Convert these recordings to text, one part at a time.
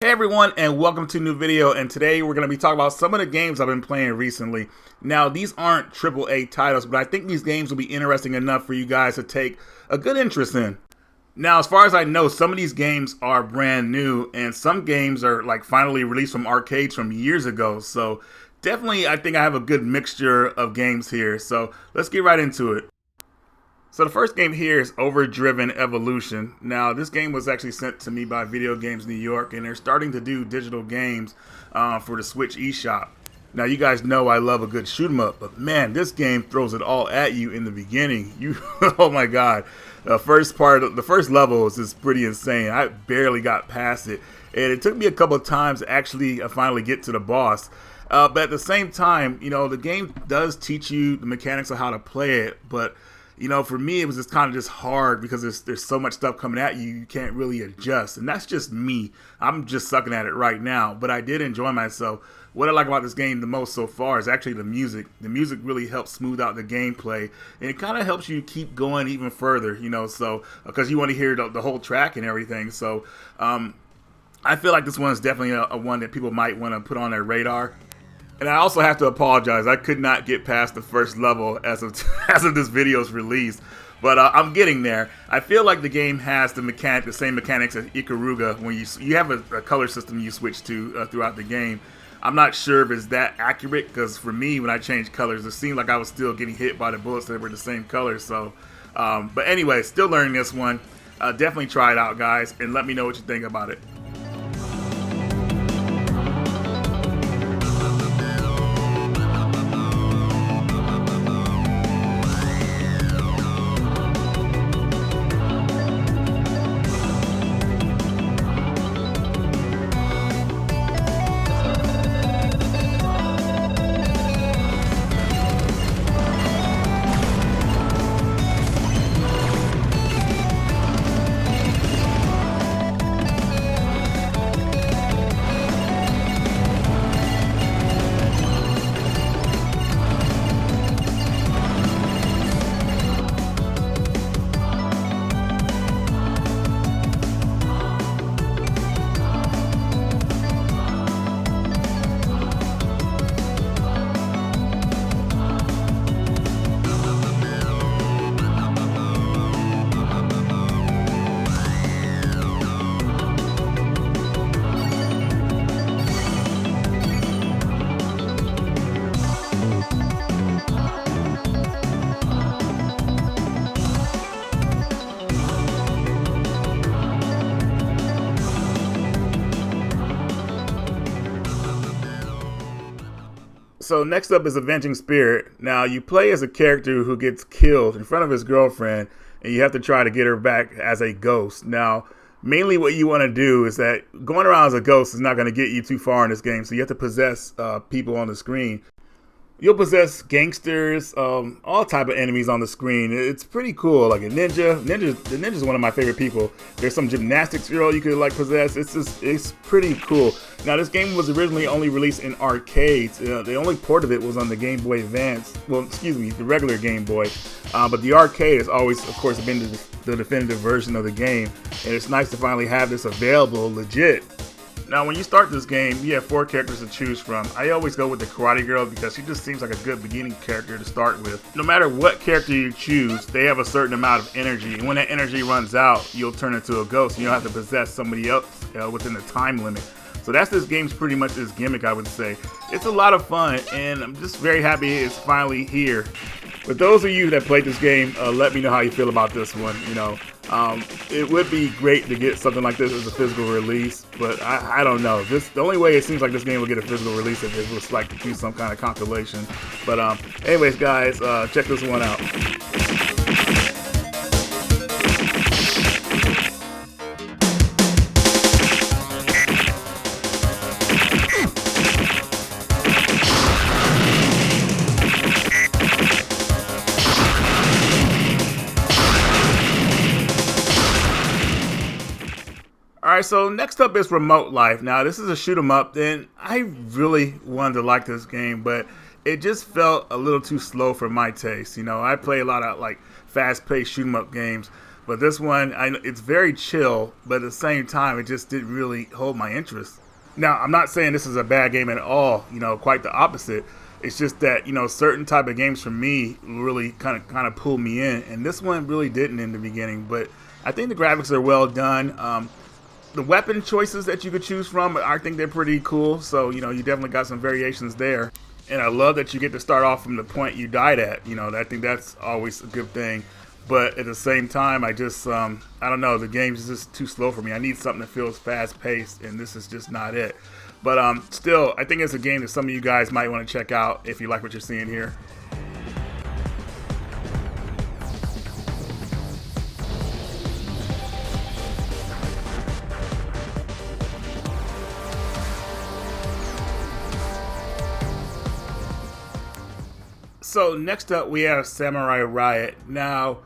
Hey everyone, and welcome to a new video. And today we're going to be talking about some of the games I've been playing recently. Now, these aren't AAA titles, but I think these games will be interesting enough for you guys to take a good interest in. Now, as far as I know, some of these games are brand new, and some games are like finally released from arcades from years ago. So definitely, I think I have a good mixture of games here. So let's get right into it. So the first game here is Overdriven Evolution. Now, this game was actually sent to me by Video Games New York, and they're starting to do digital games for the Switch eShop. Now, you guys know I love a good shoot 'em up, but man, this game throws it all at you in the beginning. Oh my God, the first level is just pretty insane. I barely got past it, and it took me a couple of times to actually finally get to the boss. But at the same time, the game does teach you the mechanics of how to play it, but for me, it was just kind of hard because there's so much stuff coming at you, you can't really adjust. And that's just me. I'm just sucking at it right now. But I did enjoy myself. What I like about this game the most so far is actually the music. The music really helps smooth out the gameplay. And it kind of helps you keep going even further, so because you want to hear the whole track and everything. So I feel like this one is definitely a one that people might want to put on their radar. And I also have to apologize. I could not get past the first level as of this video's release, but I'm getting there. I feel like the game has the same mechanics as Ikaruga when you have a color system you switch to throughout the game. I'm not sure if it's that accurate because for me, when I changed colors, it seemed like I was still getting hit by the bullets that were the same color. So, but anyway, still learning this one. Definitely try it out, guys, and let me know what you think about it. So next up is Avenging Spirit. Now you play as a character who gets killed in front of his girlfriend, and you have to try to get her back as a ghost. Now, mainly what you want to do is that going around as a ghost is not going to get you too far in this game, so you have to possess people on the screen. You'll possess gangsters, all type of enemies on the screen. It's pretty cool, like a ninja. The ninja's one of my favorite people. There's some gymnastics girl you could possess. It's pretty cool. Now this game was originally only released in arcades. The only port of it was on the Game Boy Advance. Well, excuse me, the regular Game Boy. But the arcade has always, of course, been the definitive version of the game. And it's nice to finally have this available legit. Now, when you start this game, you have 4 characters to choose from. I always go with the Karate Girl because she just seems like a good beginning character to start with. No matter what character you choose, they have a certain amount of energy. And when that energy runs out, you'll turn into a ghost. And you'll have to possess somebody else within the time limit. So that's this game's pretty much its gimmick, I would say. It's a lot of fun, and I'm just very happy it's finally here. For those of you that played this game, let me know how you feel about this one. It would be great to get something like this as a physical release, but I don't know. The only way it seems like this game will get a physical release if it was like to do some kind of compilation. But anyways, guys, check this one out. Alright, so next up is Remote Life. Now, this is a shoot 'em up, and I really wanted to like this game, but it just felt a little too slow for my taste. I play a lot of fast-paced shoot 'em up games, But this one, it's very chill, but at the same time, it just didn't really hold my interest. Now, I'm not saying this is a bad game at all, quite the opposite. It's just that, certain type of games for me really kind of pulled me in, and this one really didn't in the beginning, but I think the graphics are well done. The weapon choices that you could choose from, I think they're pretty cool, so, you definitely got some variations there. And I love that you get to start off from the point you died at, I think that's always a good thing. But at the same time, I just, I don't know, the game's just too slow for me. I need something that feels fast-paced, and this is just not it. But still, I think it's a game that some of you guys might want to check out if you like what you're seeing here. So next up we have Samurai Riot. Now,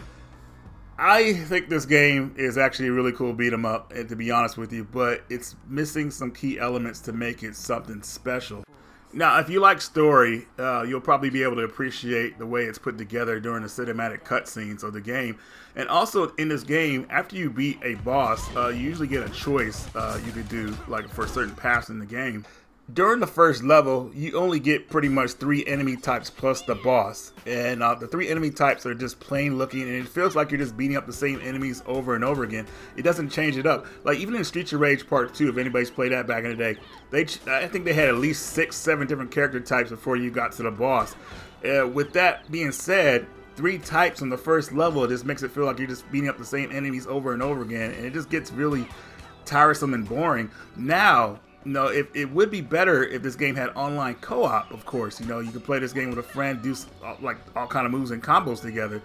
I think this game is actually a really cool beat 'em up, and to be honest with you, but it's missing some key elements to make it something special. Now, if you like story, you'll probably be able to appreciate the way it's put together during the cinematic cutscenes of the game. And also in this game, after you beat a boss, you usually get a choice you could do, like for certain paths in the game. During the first level, you only get pretty much 3 enemy types plus the boss. And the 3 enemy types are just plain looking, and it feels like you're just beating up the same enemies over and over again. It doesn't change it up. Like even in Streets of Rage Part 2, if anybody's played that back in the day, I think they had at least 6, 7 different character types before you got to the boss. With that being said, 3 types on the first level, it just makes it feel like you're just beating up the same enemies over and over again, and it just gets really tiresome and boring. Now, it would be better if this game had online co-op, of course. You could play this game with a friend, do like all kind of moves and combos together.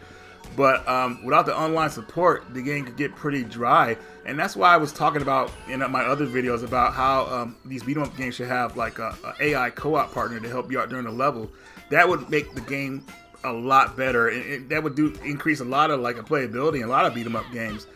But without the online support, the game could get pretty dry. And that's why I was talking about in my other videos about how these beat 'em up games should have like a AI co-op partner to help you out during the level. That would make the game a lot better, and that would increase a lot of like playability in a lot of beat 'em up games.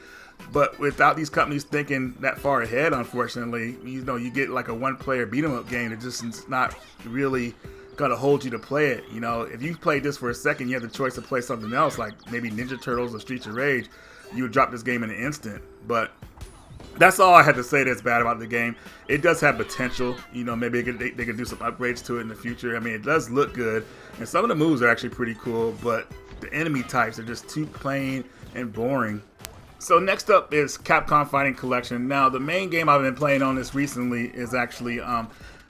But without these companies thinking that far ahead, unfortunately, you get like a one-player beat 'em up game that just is not really gonna hold you to play it. If you played this for a second, you have the choice to play something else, like maybe Ninja Turtles or Streets of Rage, you would drop this game in an instant. But that's all I had to say that's bad about the game. It does have potential. Maybe they could do some upgrades to it in the future. I mean, it does look good, and some of the moves are actually pretty cool, but the enemy types are just too plain and boring. So next up is Capcom Fighting Collection. Now, the main game I've been playing on this recently is actually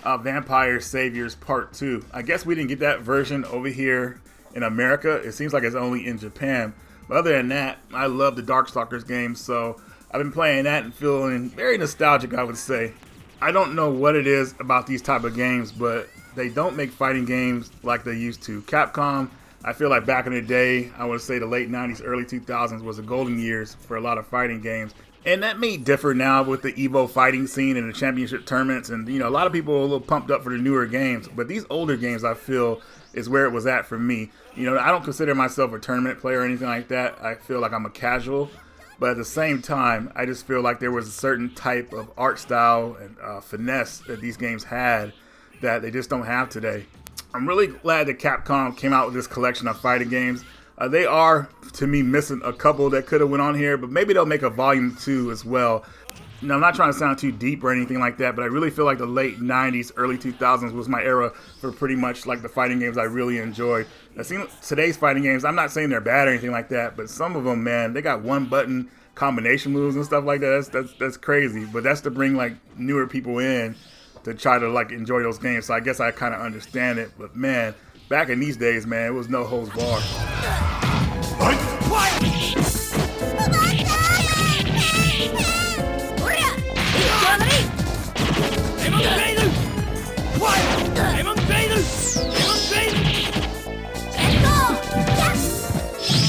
Vampire Saviors Part 2. I guess we didn't get that version over here in America. It seems like it's only in Japan. But other than that, I love the Darkstalkers games, so I've been playing that and feeling very nostalgic, I would say. I don't know what it is about these type of games, but they don't make fighting games like they used to. Capcom, I feel like back in the day, I would say the late 90s, early 2000s was the golden years for a lot of fighting games. And that may differ now with the Evo fighting scene and the championship tournaments. And, a lot of people are a little pumped up for the newer games. But these older games, I feel, is where it was at for me. I don't consider myself a tournament player or anything like that. I feel like I'm a casual. But at the same time, I just feel like there was a certain type of art style and finesse that these games had that they just don't have today. I'm really glad that Capcom came out with this collection of fighting games. They are, to me, missing a couple that could have went on here, but maybe they'll make a volume 2 as well. I'm not trying to sound too deep or anything like that, but I really feel like the late 90s, early 2000s was my era for pretty much like the fighting games I really enjoyed. Now, seeing today's fighting games, I'm not saying they're bad or anything like that, but some of them, man, they got one-button combination moves and stuff like that. That's crazy, but that's to bring like newer people in to try to like enjoy those games. So I guess I kind of understand it, but man, back in these days, man, it was no holds barred.